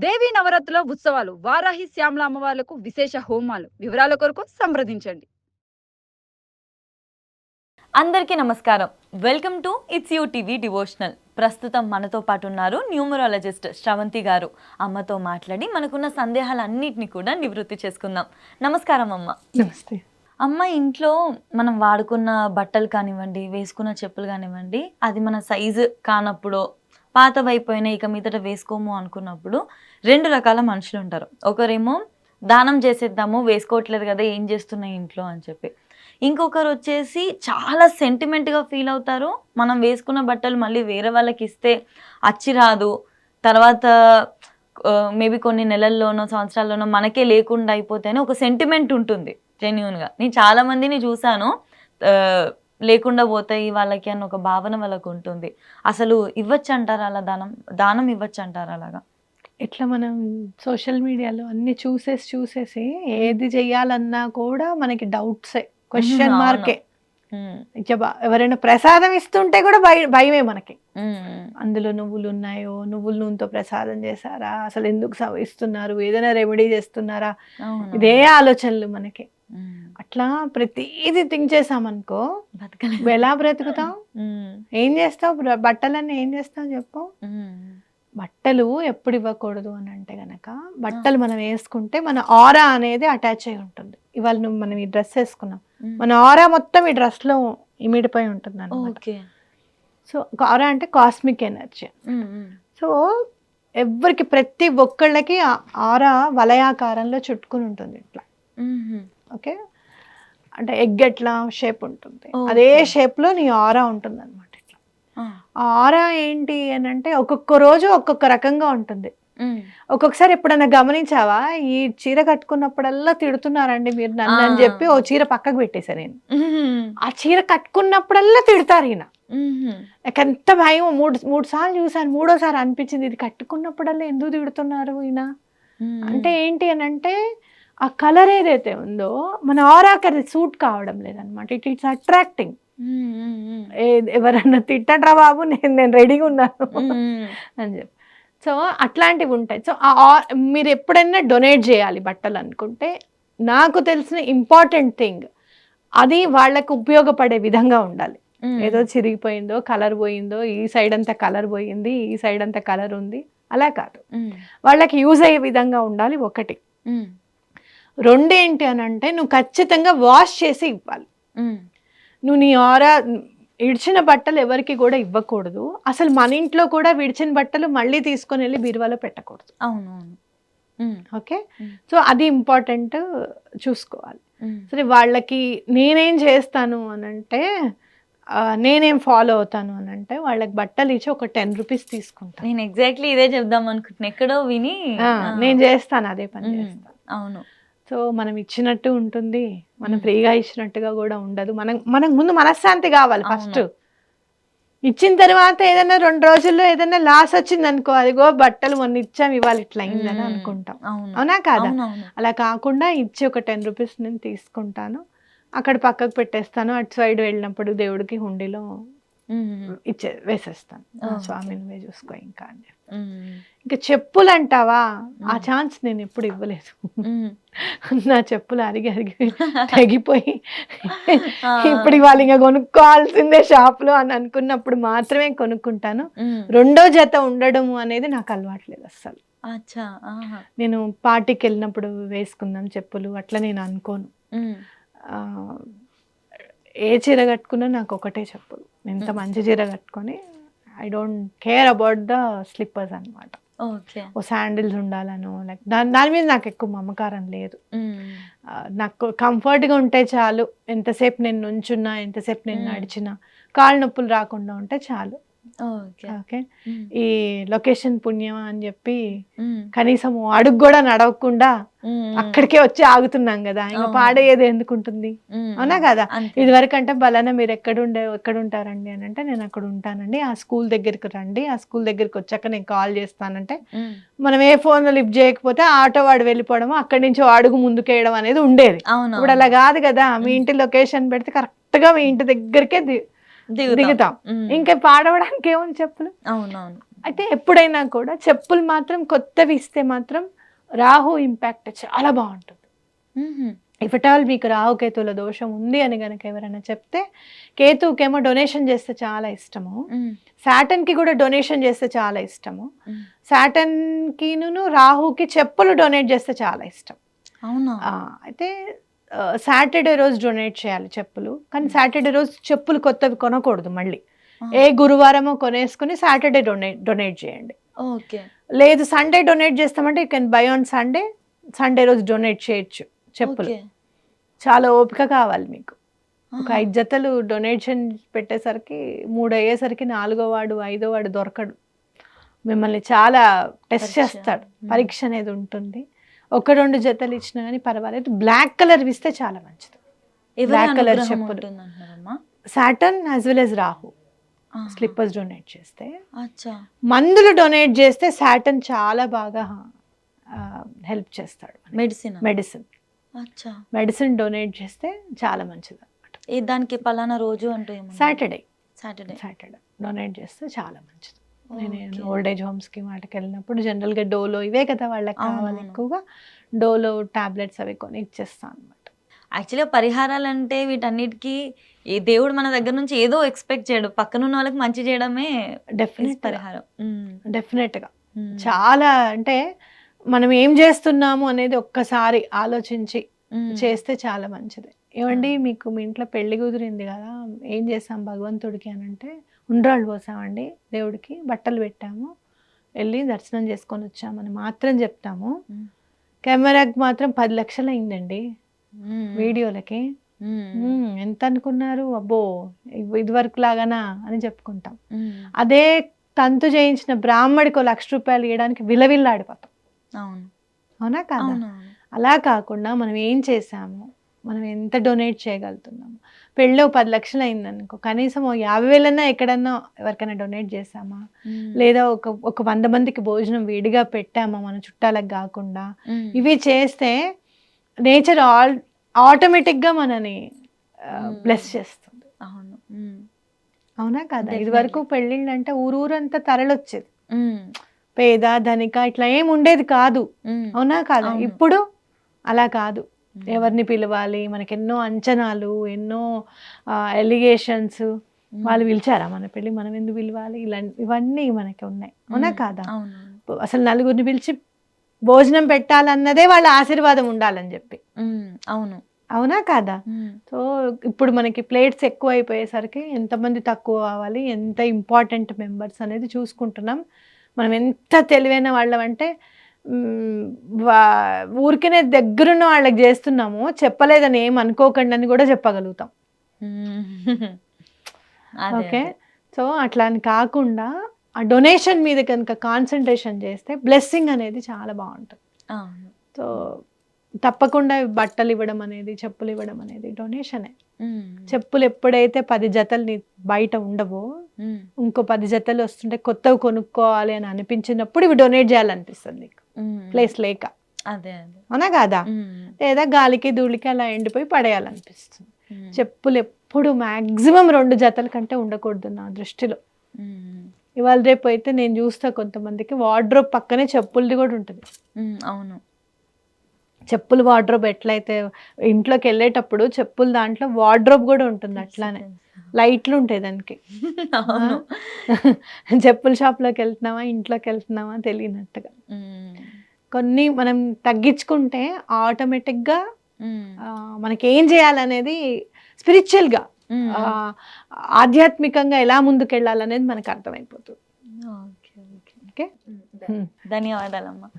దేవీ నవరాత్రుల ఉత్సవాలు వారాహి శ్యామల అమ్మవార్లకు విశేష హోమాలు వివరాల కొరకు సంప్రదించండి. అందరికీ నమస్కారం. Welcome to it's you TV devotional. ప్రస్తుతం మనతో పాటు ఉన్నారు న్యూమరాలజిస్ట్ శ్రవంతి గారు. అమ్మతో మాట్లాడి మనకున్న సందేహాలన్నింటినీ కూడా నివృత్తి చేసుకుందాం. నమస్కారం అమ్మ. నమస్తే అమ్మ, ఇంట్లో మనం వాడుకున్న బట్టలు కానివ్వండి, వేసుకున్న చెప్పులు కానివ్వండి, అది మన సైజు కానప్పుడు, పాతవైపోయినా ఇక మీదట వేసుకోము అనుకున్నప్పుడు రెండు రకాల మనుషులు ఉంటారు. ఒకరేమో దానం చేసేద్దాము, వేసుకోవట్లేదు కదా, ఏం చేస్తున్నాయి ఇంట్లో అని చెప్పి. ఇంకొకరు వచ్చేసి చాలా సెంటిమెంట్గా ఫీల్ అవుతారు. మనం వేసుకున్న బట్టలు మళ్ళీ వేరే వాళ్ళకి ఇస్తే అచ్చి రాదు, తర్వాత మేబీ కొన్ని నెలల్లోనో సంవత్సరాల్లోనో మనకే లేకుండా అయిపోతేనే ఒక సెంటిమెంట్ ఉంటుంది. జెన్యూన్గా నేను చాలామందిని చూశాను, లేకుండా పోతాయి వాళ్ళకి అన్న ఒక భావన వాళ్ళకు ఉంటుంది. అసలు ఇవ్వచ్చు అంటారా అలా? దానం ఇవ్వచ్చు అంటారా అలాగా? ఇట్లా మనం సోషల్ మీడియాలో అన్ని చూసేసి ఏది చెయ్యాలన్నా కూడా మనకి డౌట్సే, క్వశ్చన్ మార్కే. ఎవరైనా ప్రసాదం ఇస్తుంటే కూడా భయమే మనకి. అందులో నువ్వులు ఉన్నాయో, నువ్వుల నూనెతో ప్రసాదం చేశారా, అసలు ఎందుకు ఇస్తున్నారు, ఏదైనా రెమెడీ చేస్తున్నారా, ఇదే ఆలోచనలు మనకి. అట్లా ప్రతిదీ థింక్ చేసామనుకో ఎలా బ్రతుకుతాం? ఏం చేస్తావు? బట్టలన్నీ ఏం చేస్తావు చెప్పు. బట్టలు ఎప్పుడు ఇవ్వకూడదు అని అంటే గనక, బట్టలు మనం వేసుకుంటే మన ఆరా అనేది అటాచ్ అయి ఉంటుంది. ఇవాళ మనం ఈ డ్రెస్ వేసుకున్నాం, మన ఆరా మొత్తం ఈ డ్రెస్ లో ఇమిడిపోయి ఉంటుంది అన్నమాట. సో ఆరా అంటే కాస్మిక్ ఎనర్జీ. సో ఎవరికి, ప్రతి ఒక్కళ్ళకి ఆరా వలయాకారంలో చుట్టుకుని ఉంటుంది ఇట్లా. ఓకే, అంటే ఎగ్ ఎట్లా షేప్ ఉంటుంది, అదే షేప్ లో నీ ఆరా ఉంటుంది అనమాట. ఇట్లా ఆరా ఏంటి అని అంటే ఒక్కొక్క రోజు ఒక్కొక్క రకంగా ఉంటుంది. ఒక్కొక్కసారి ఎప్పుడైనా గమనించావా, ఈ చీర కట్టుకున్నప్పుడల్లా తిడుతున్నారండి మీరు నన్ను అని చెప్పి ఓ చీర పక్కకు పెట్టేశా నేను. ఆ చీర కట్టుకున్నప్పుడల్లా తిడతారు ఈయన. నాకు ఎంత భయం. మూడు సార్లు చూసాను, మూడోసారి అనిపించింది ఇది కట్టుకున్నప్పుడల్లా ఎందుకు తిడుతున్నారు ఈయన అంటే. ఏంటి అని అంటే ఆ కలర్ ఏదైతే ఉందో మన ఆరాకి అది సూట్ కావడం లేదనమాట. It's attracting. ఎవరన్నా తిట్టండ్రా బాబు, నేను రెడీగా ఉన్నాను అని చెప్పి. సో అట్లాంటివి ఉంటాయి. సో మీరు ఎప్పుడైనా డొనేట్ చేయాలి బట్టలు అనుకుంటే, నాకు తెలిసిన ఇంపార్టెంట్ థింగ్ అది వాళ్ళకు ఉపయోగపడే విధంగా ఉండాలి. ఏదో చిరిగిపోయిందో, కలర్ పోయిందో, ఈ సైడ్ అంతా కలర్ పోయింది, ఈ సైడ్ అంతా కలర్ ఉంది, అలా కాదు. వాళ్ళకి యూజ్ అయ్యే విధంగా ఉండాలి ఒకటి. రెండేంటి అని అంటే, నువ్వు ఖచ్చితంగా వాష్ చేసి ఇవ్వాలి. నువ్వు నీ ఆరా ఇడిచిన బట్టలు ఎవరికి కూడా ఇవ్వకూడదు. అసలు మన ఇంట్లో కూడా విడిచిన బట్టలు మళ్ళీ తీసుకొని వెళ్ళి బీరువాలో పెట్టకూడదు. ఓకే, సో అది ఇంపార్టెంట్ చూసుకోవాలి. సరే, వాళ్ళకి నేనేం చేస్తాను అని అంటే, నేనేం ఫాలో అవుతాను అని అంటే, వాళ్ళకి బట్టలు ఇచ్చి ఒక 10 రూపీస్ తీసుకుంటాను. నేను ఎగ్జాక్ట్లీ ఇదే చెప్దాం అనుకుంటున్నా, ఎక్కడో విని. నేను చేస్తాను, అదే పని చేస్తాను. అవును. సో మనం ఇచ్చినట్టు ఉంటుంది, మనం ఫ్రీగా ఇచ్చినట్టుగా కూడా ఉండదు. మనకు ముందు మనశ్శాంతి కావాలి ఫస్ట్. ఇచ్చిన తర్వాత ఏదైనా 2 రోజుల్లో ఏదైనా లాస్ వచ్చింది అనుకో, అదిగో బట్టలు మొన్న ఇచ్చాం ఇవాళ ఇట్లా అయిందని అనుకుంటాం. అవునా కాదా? అలా కాకుండా ఇచ్చి ఒక 10 రూపీస్ నేను తీసుకుంటాను, అక్కడ పక్కకు పెట్టేస్తాను. అటు సైడ్ వెళ్ళినప్పుడు దేవుడికి హుండీలో వేసేస్తాను. స్వామి నువ్వే చూసుకో ఇంకా అని చెప్పి. ఇంకా చెప్పులు అంటావా, ఆ ఛాన్స్ నేను ఎప్పుడు ఇవ్వలేదు. నా చెప్పులు అరిగి తెగిపోయి ఇప్పుడు ఇవాళ ఇంకా కొనుక్కోవాల్సిందే షాప్లో అని అనుకున్నప్పుడు మాత్రమే కొనుక్కుంటాను. రెండో జత ఉండడం అనేది నాకు అలవాట్లేదు అస్సలు. నేను పార్టీకి వెళ్ళినప్పుడు వేసుకుందాం చెప్పులు అట్లా నేను అనుకోను. ఏ చీర కట్టుకున్నా నాకు ఒకటే చెప్పులు. ఎంత మంచి చీర కట్టుకొని I don't care about the slippers అనమాట. ఓ శాండిల్స్ ఉండాలను, లైక్ దాని మీద నాకు ఎక్కువ మమకారం లేదు. నాకు కంఫర్ట్గా ఉంటే చాలు. ఎంతసేపు నేను నుంచున్నా, ఎంతసేపు నేను నడిచినా కాళ్ళు నొప్పులు రాకుండా ఉంటే చాలు. ఓకే, ఈ లొకేషన్ పుణ్యం అని చెప్పి కనీసం అడుగు కూడా నడవకుండా అక్కడికే వచ్చి ఆగుతున్నాం కదా, ఇంకా పాడేది ఎందుకుంటుంది? అవునా కదా? ఇది వరకు అంటే బలానా మీరు ఎక్కడ ఉంటారండి అని అంటే, నేను అక్కడ ఉంటానండి, ఆ స్కూల్ దగ్గరికి రండి, ఆ స్కూల్ దగ్గరికి వచ్చాక నేను కాల్ చేస్తానంటే, మనం ఏ ఫోన్ లిఫ్ట్ చేయకపోతే ఆటో వాడు వెళ్ళిపోవడం, అక్కడి నుంచి అడుగు ముందుకేయడం అనేది ఉండేది. ఇప్పుడు అలా కాదు కదా. మీ ఇంటి లొకేషన్ పెడితే కరెక్ట్ గా మీ ఇంటి దగ్గరికే దిగుతాం. ఇంకా పాడవడానికి ఏముంది చెప్పులు. అవునవును. అయితే ఎప్పుడైనా కూడా చెప్పులు మాత్రం కొత్తవి ఇస్తే మాత్రం రాహు ఇంపాక్ట్ చాలా బాగుంటుంది. ఇఫ్ ఎట్ ఆల్ మీకు రాహు కేతువుల దోషం ఉంది అని కనుక ఎవరైనా చెప్తే, కేతువుకేమో డొనేషన్ చేస్తే చాలా ఇష్టము, సాటర్న్కి కూడా డొనేషన్ చేస్తే చాలా ఇష్టము, సాటర్న్కిను రాహుకి చెప్పులు డొనేట్ చేస్తే చాలా ఇష్టం. అవునా? అయితే సాటర్డే రోజు డొనేట్ చేయాలి చెప్పులు, కానీ సాటర్డే రోజు చెప్పులు కొత్తవి కొనకూడదు. మళ్ళీ ఏ గురువారమో కొనేసుకుని సాటర్డే డొనేట్ చేయండి. ఓకే. లేదు సండే డొనేట్ చేస్తామంటే you can buy on Sunday, Sunday రోజు డొనేట్ చేయొచ్చు చెప్పులు. చాలా ఓపిక కావాలి మీకు. ఒక 5 జతలు డొనేషన్ పెట్టేసరికి 3 అయ్యేసరికి 4వ వాడు 5వ వాడు దొరకడు, మిమ్మల్ని చాలా టెస్ట్ చేస్తాడు, పరీక్ష అనేది ఉంటుంది. 1-2 జతలు ఇచ్చినా కానీ పర్వాలేదు. బ్లాక్ కలర్ ఇస్తే చాలా మంచిది. బ్లాక్ కలర్ చెప్పులు Saturn as well as Rahu slippers donate చేస్తే. మందులు డొనేట్ చేస్తే సాటర్న్ చాలా బాగా హెల్ప్ చేస్తాడు. మెడిసిన్ డొనేట్ చేస్తే చాలా మంచిది అనమాట. దానికి పలానా రోజు అంటూ సాటర్డే డొనేట్ చేస్తే చాలా మంచిది. నేను ఓల్డ్ ఏజ్ హోమ్స్కి వాటికి వెళ్ళినప్పుడు జనరల్గా డోలో ఇవే కదా వాళ్ళకి కావాలి, ఎక్కువగా డోలో టాబ్లెట్స్ అవి కొని ఇచ్చేస్తాను అనమాట. యాక్చువల్గా పరిహారాలు అంటే వీటన్నిటికీ ఈ దేవుడు మన దగ్గర నుంచి ఏదో ఎక్స్పెక్ట్ చేయడు, పక్కనున్న వాళ్ళకి మంచి చేయడమే పరిహారం. డెఫినెట్గా చాలా, అంటే మనం ఏం చేస్తున్నాము అనేది ఒక్కసారి ఆలోచించి చేస్తే చాలా మంచిది. ఏమండి మీకు మీ ఇంట్లో పెళ్లి కుదిరింది కదా, ఏం చేసాం భగవంతుడికి అని అంటే, ఉండ్రాళ్ళు పోసామండి దేవుడికి, బట్టలు పెట్టాము, వెళ్ళి దర్శనం చేసుకొని వచ్చామని మాత్రం చెప్తాము. కెమెరాకి మాత్రం 10 లక్షలు అయిందండి, వీడియోలకి ఎంత అనుకున్నారు, అబ్బో ఇది వరకు లాగానా అని చెప్పుకుంటాం. అదే తంతు చేయించిన బ్రాహ్మడికి 1,00,000 రూపాయలు ఇవ్వడానికి విలవిల్లాడిపోతాం. అవునా కాదా? అలా కాకుండా మనం ఏం చేసాము, మనం ఎంత డొనేట్ చేయగలుగుతున్నాము. పెళ్ళి 10 లక్షలు అయిందనుకో, కనీసం 50,000 ఎక్కడన్నా ఎవరికైనా డొనేట్ చేసామా, లేదా ఒక 100 మందికి భోజనం విడిగా పెట్టామా మన చుట్టాలకు కాకుండా, ఇవి చేస్తే నేచర్ ఆటోమేటిక్గా మనని బ్లెస్ చేస్తుంది. అవునా కాదా? ఇది వరకు పెళ్ళిళ్ళు అంటే ఊరంతా తరలొచ్చేది, పేద ధనిక ఇట్లా ఏం ఉండేది కాదు. అవునా కాదా? ఇప్పుడు అలా కాదు. ఎవరిని పిలవాలి, మనకి ఎన్నో అంచనాలు, ఎన్నో ఎలిగేషన్స్. వాళ్ళు పిలిచారా మన పెళ్ళి, మనం ఎందుకు పిలవాలి, ఇవన్నీ మనకి ఉన్నాయి. అవునా కాదా? అసలు నలుగురిని పిలిచి భోజనం పెట్టాలన్నదే వాళ్ళ ఆశీర్వాదం ఉండాలని చెప్పి. అవునా కాదా? సో ఇప్పుడు మనకి ప్లేట్స్ ఎక్కువ అయిపోయేసరికి ఎంతమంది తక్కువ కావాలి, ఎంత ఇంపార్టెంట్ మెంబర్స్ అనేది చూసుకుంటున్నాం. మనం ఎంత తెలివైన వాళ్ళం అంటే, ఊరికనే దగ్గరున్న వాళ్ళకి చేస్తున్నాము, చెప్పలేదని ఏం అనుకోకండి అని కూడా చెప్పగలుగుతాం. ఓకే, సో అట్లా అని కాకుండా ఆ డొనేషన్ మీద కనుక కాన్సన్ట్రేషన్ చేస్తే బ్లెస్సింగ్ అనేది చాలా బాగుంటుంది. సో తప్పకుండా బట్టలు ఇవ్వడం అనేది, చెప్పులు ఇవ్వడం అనేది డొనేషనే. చెప్పులు ఎప్పుడైతే 10 జతలు బయట ఉండవో, ఇంకో 10 జతలు వస్తుంటే కొత్తవి కొనుక్కోవాలి అని అనిపించినప్పుడు ఇవి డొనేట్ చేయాలనిపిస్తుంది నీకు, ప్లేస్ లేక. అవునా కాదా? లేదా గాలికి ధూళికి అలా ఎండిపోయి పడేయాలనిపిస్తుంది. చెప్పులు ఎప్పుడు మాక్సిమం 2 జతల కంటే ఉండకూడదు నా దృష్టిలో. ఇవాళ రేపు అయితే నేను చూస్తా కొంతమందికి వార్డ్రోబ్ పక్కనే చెప్పులది కూడా ఉంటుంది. అవును, చెప్పులు వార్డ్రోబ్ ఎట్లయితే ఇంట్లోకి వెళ్ళేటప్పుడు చెప్పులు దాంట్లో వార్డ్రోబ్ కూడా ఉంటుంది, అట్లానే లైట్లు ఉంటాయి దానికి. చెప్పుల షాప్లోకి వెళ్తున్నావా ఇంట్లోకి వెళ్తున్నావా తెలియనట్టుగా. కొన్ని మనం తగ్గించుకుంటే ఆటోమేటిక్గా మనకి ఏం చేయాలనేది స్పిరిచువల్గా, ఆధ్యాత్మికంగా ఎలా ముందుకెళ్ళాలనేది మనకు అర్థమైపోతుంది. ఓకే, ధన్యవాదాలమ్మా.